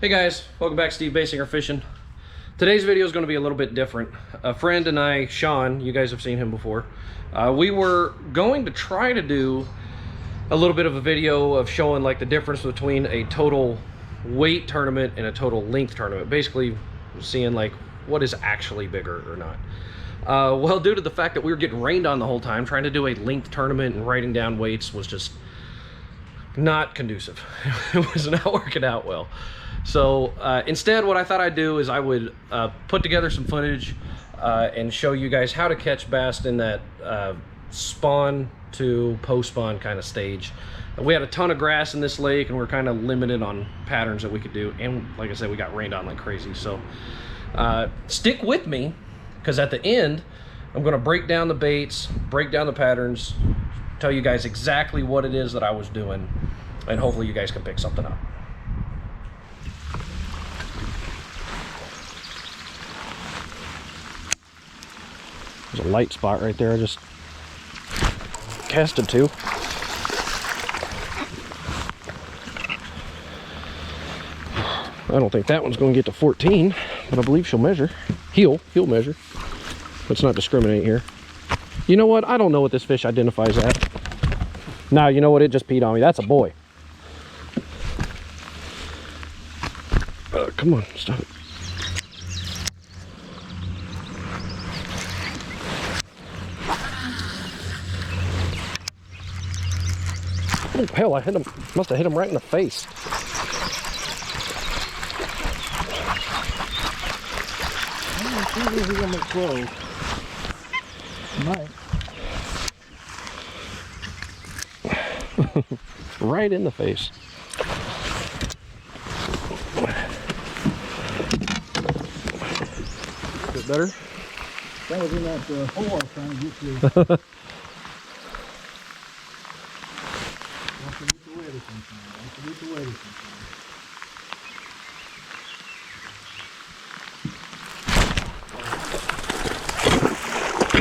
Hey guys, welcome back to Steve Basinger Fishing. Today's video is going to be a little bit different. A friend and I, Sean, you guys have seen him before, we were going to try to do a little bit of a video of showing like the difference between a total weight tournament and a total length tournament. Basically seeing like what is actually bigger or not. Well, due to the fact that we were getting rained on the whole time, trying to do a length tournament and writing down weights was just not conducive. It was not working out well. So instead, what I thought I'd do is I would put together some footage and show you guys how to catch bass in that spawn to post-spawn kind of stage. We had a ton of grass in this lake and we're kind of limited on patterns that we could do. And like I said, we got rained on like crazy. So stick with me, because at the end, I'm going to break down the baits, break down the patterns, tell you guys exactly what it is that I was doing, and hopefully you guys can pick something up. There's a light spot right there I just casted to. I don't think that one's going to get to 14, but I believe she'll measure. He'll measure. Let's not discriminate here. You know what? I don't know what this fish identifies at. Nah, you know what? It just peed on me. That's a boy. Come on, stop it. Oh, hell, I hit him. Must have hit him right in the face. I think he's gonna make close. Might. Right in the face. A bit better? That was in that hole I was trying to get to.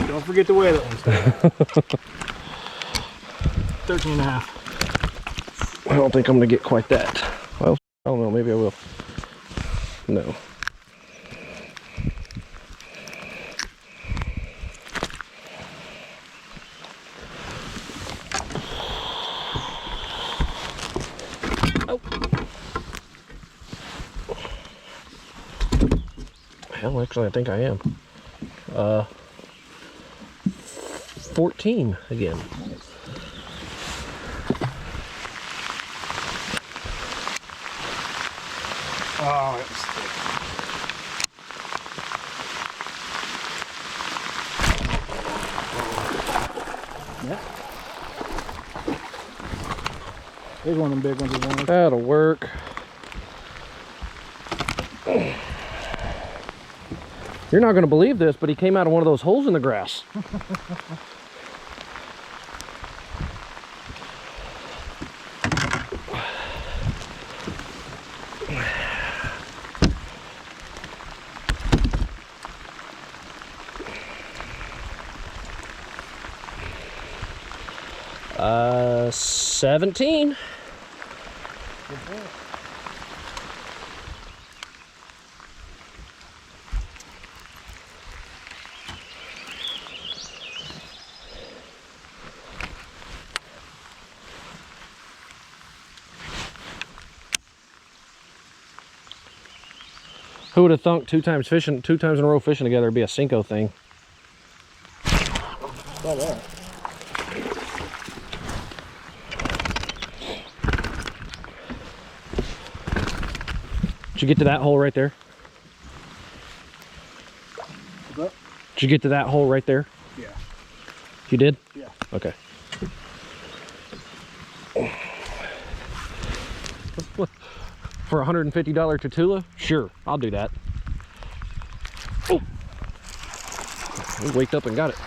Don't forget to weigh that one, Steve. 13 and a half. I don't think I'm gonna get quite that. Well, I don't know, maybe I will. No. Hell, actually, I think I am. 14 again. Oh, that was thick. Yeah. Here's one of them big ones we wanted. That'll work. You're not going to believe this, but he came out of one of those holes in the grass. Uh, 17. Good boy. Who would have thunk two times in a row fishing together would be a Cinco thing? Saw that. Did you get to that hole right there? What's up? Did you get to that hole right there? Yeah. You did? Yeah. Okay. For a $150 Tatula? Sure, I'll do that. Oh! We waked up and got it.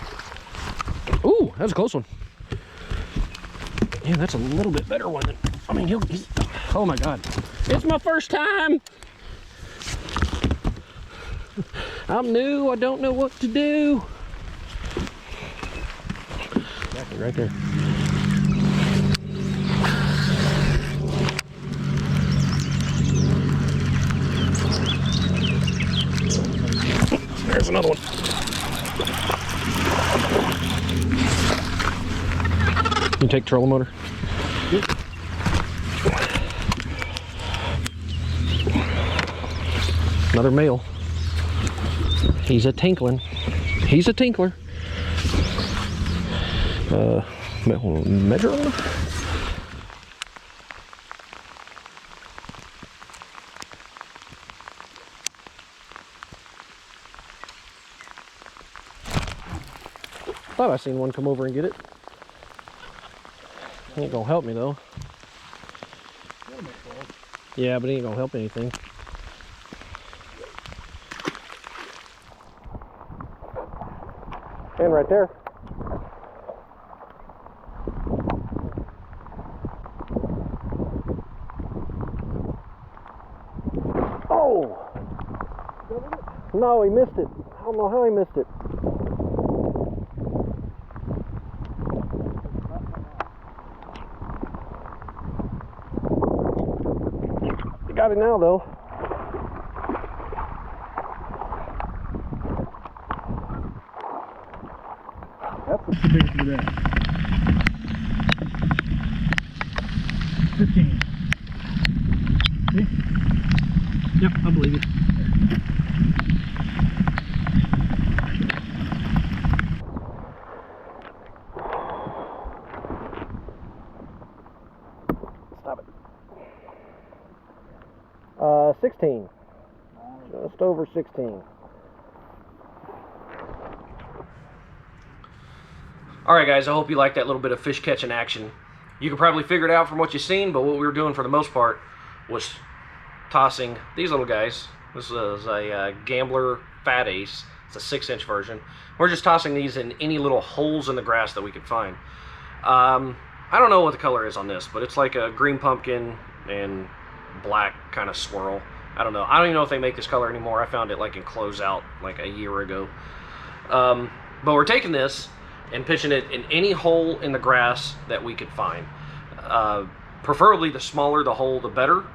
Ooh, that's a close one. Yeah, that's a little bit better one than, I mean, he's, oh my God. It's my first time. I'm new, I don't know what to do. Exactly, right there. There's another one. You take trolling motor? Yep. Another male. He's a tinkling. He's a tinkler. Measure him. Thought I seen one come over and get it. Ain't gonna help me though. Yeah, but it ain't gonna help anything. And right there. Oh! No, he missed it. I don't know how he missed it. You got it now though. That's what's the biggest of that. 15. See? Yep, I believe you. Stop it. 16. Just over 16. Alright guys, I hope you liked that little bit of fish catching action. You can probably figure it out from what you've seen, but what we were doing for the most part was tossing these little guys. This is a Gambler Fat Ace. It's a 6-inch version. We're just tossing these in any little holes in the grass that we could find. I don't know what the color is on this, but it's like a green pumpkin and black kind of swirl. I don't know. I don't even know if they make this color anymore. I found it like in closeout like a year ago. But we're taking this and pitching it in any hole in the grass that we could find. Preferably the smaller the hole, the better.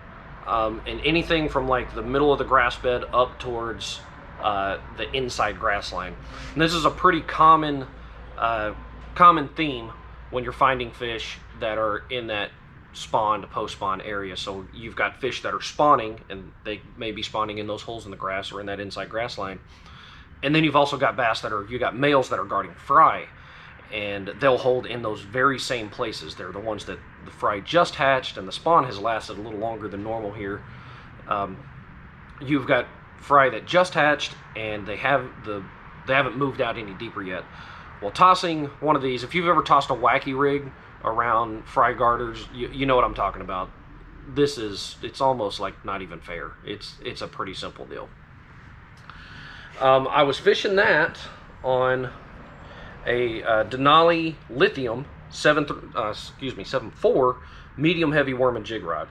And anything from like the middle of the grass bed up towards the inside grass line. And this is a pretty common theme when you're finding fish that are in that spawn to post-spawn area. So you've got fish that are spawning, and they may be spawning in those holes in the grass or in that inside grass line. And then you've also got bass that are, you got males that are guarding fry, and they'll hold in those very same places. They're the ones that the fry just hatched, and the spawn has lasted a little longer than normal here. You've got fry that just hatched, and they haven't moved out any deeper yet. Well, tossing one of these, if you've ever tossed a wacky rig around fry garters, you know what I'm talking about. It's almost like not even fair. It's a pretty simple deal. I was fishing that on a Denali Lithium 7.4 medium heavy worm and jig rod.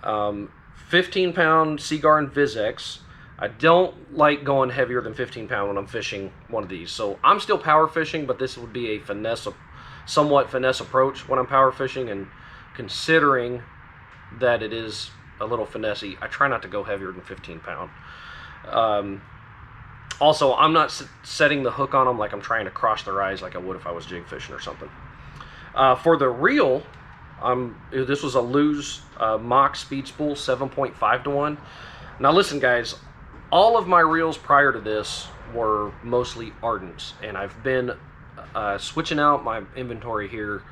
15-pound Seaguar Vizex. I don't like going heavier than 15-pound when I'm fishing one of these. So I'm still power fishing, but this would be a somewhat finesse approach when I'm power fishing, and considering that it is a little finessey, I try not to go heavier than 15-pound. Also, I'm not setting the hook on them like I'm trying to cross their eyes like I would if I was jig fishing or something. For the reel, this was a Lew's Mock Speed Spool 7.5 to 1. Now listen guys, all of my reels prior to this were mostly Ardents, and I've been switching out my inventory here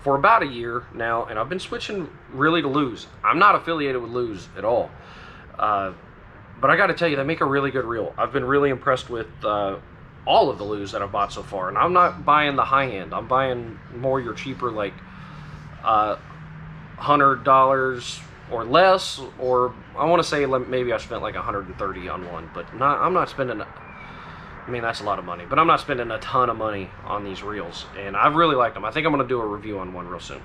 for about a year now, and I've been switching really to Lew's. I'm not affiliated with Lew's at all. But I got to tell you, they make a really good reel. I've been really impressed with all of the Lew's that I've bought so far. And I'm not buying the high end. I'm buying more your cheaper, like $100 or less. Or I want to say maybe I spent like $130 on one. But I'm not spending, I mean, that's a lot of money. But I'm not spending a ton of money on these reels. And I really like them. I think I'm going to do a review on one real soon.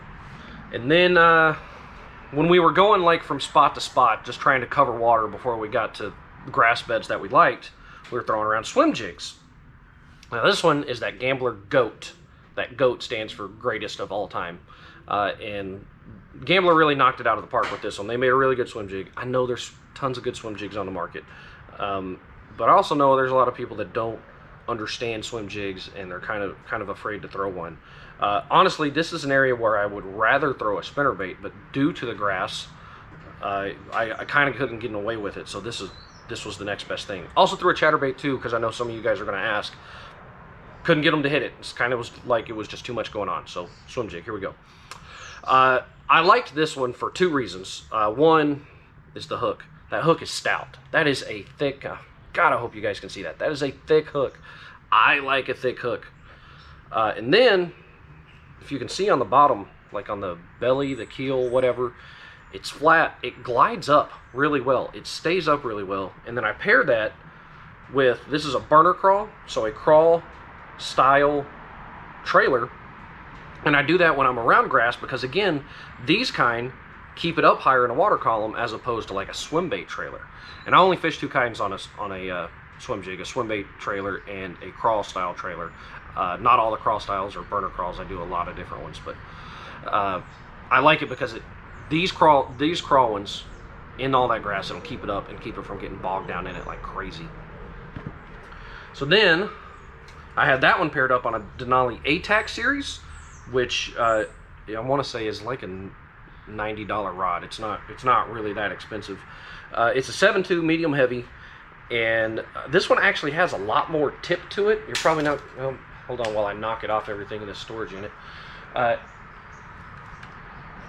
And then when we were going like from spot to spot, just trying to cover water before we got to grass beds that we liked, we were throwing around swim jigs. Now this one is that Gambler Goat. That GOAT stands for greatest of all time. And Gambler really knocked it out of the park with this one. They made a really good swim jig. I know there's tons of good swim jigs on the market. But I also know there's a lot of people that don't understand swim jigs and they're kind of afraid to throw one. Honestly, this is an area where I would rather throw a spinnerbait, but due to the grass, I kind of couldn't get away with it. So this was the next best thing. Also threw a chatterbait too, because I know some of you guys are going to ask. Couldn't get them to hit it. It's kind of was like it was just too much going on. So swim jig, here we go. I liked this one for two reasons. One is the hook. That hook is stout. That is a thick, God, I hope you guys can see that. That is a thick hook. I like a thick hook. And then, if you can see on the bottom, like on the belly, the keel, whatever, it's flat. It glides up really well. It stays up really well. And then I pair that with, this is a burner crawl, so a crawl style trailer. And I do that when I'm around grass because, again, these kind keep it up higher in a water column as opposed to like a swim bait trailer. And I only fish two kinds on a swim jig, a swim bait trailer and a crawl style trailer. Not all the crawl styles are burner crawls. I do a lot of different ones, but I like it because these crawl ones in all that grass, it'll keep it up and keep it from getting bogged down in it like crazy. So then I had that one paired up on a Denali ATAC series, which I want to say is like a $90 rod. It's not really that expensive. It's a 7.2 medium heavy, and this one actually has a lot more tip to it. You're probably not, hold on while I knock it off everything in this storage unit. I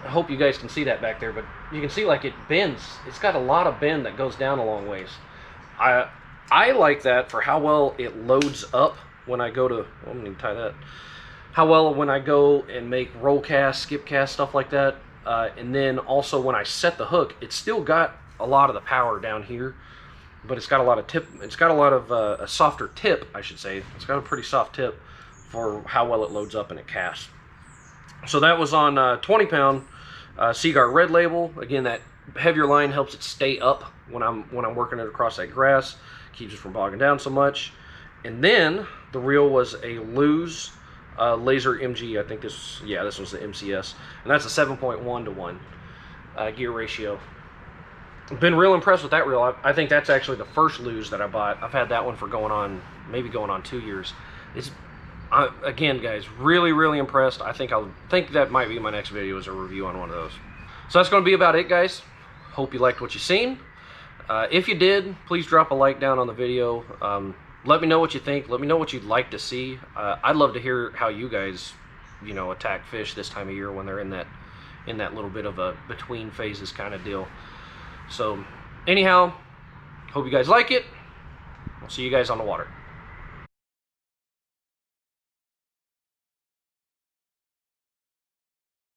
hope you guys can see that back there, but you can see like it bends. It's got a lot of bend that goes down a long ways. I like that for how well it loads up when I go to, I'm gonna tie that. How well when I go and make roll cast, skip cast, stuff like that. And then also when I set the hook, it's still got a lot of the power down here, but it's got a lot of tip. It's got a lot of a softer tip, I should say. It's got a pretty soft tip for how well it loads up and it casts. So that was on 20-pound Seaguar Red Label. Again, that heavier line helps it stay up when I'm working it across that grass, keeps it from bogging down so much. And then the reel was a Lose Laser MG. I think this was the MCS, and that's a 7.1 to 1 gear ratio. I've been real impressed with that reel. I think that's actually the first Lose that I bought. I've had that one for going on 2 years. It's again, guys, really impressed. I think that might be my next video, is a review on one of those. So that's going to be about it, guys. Hope you liked what you seen. If you did, please drop a like down on the video. Let me know what you think. Let me know what you'd like to see. I'd love to hear how you guys, attack fish this time of year when they're in that little bit of a between phases kind of deal. So anyhow, hope you guys like it. I'll see you guys on the water.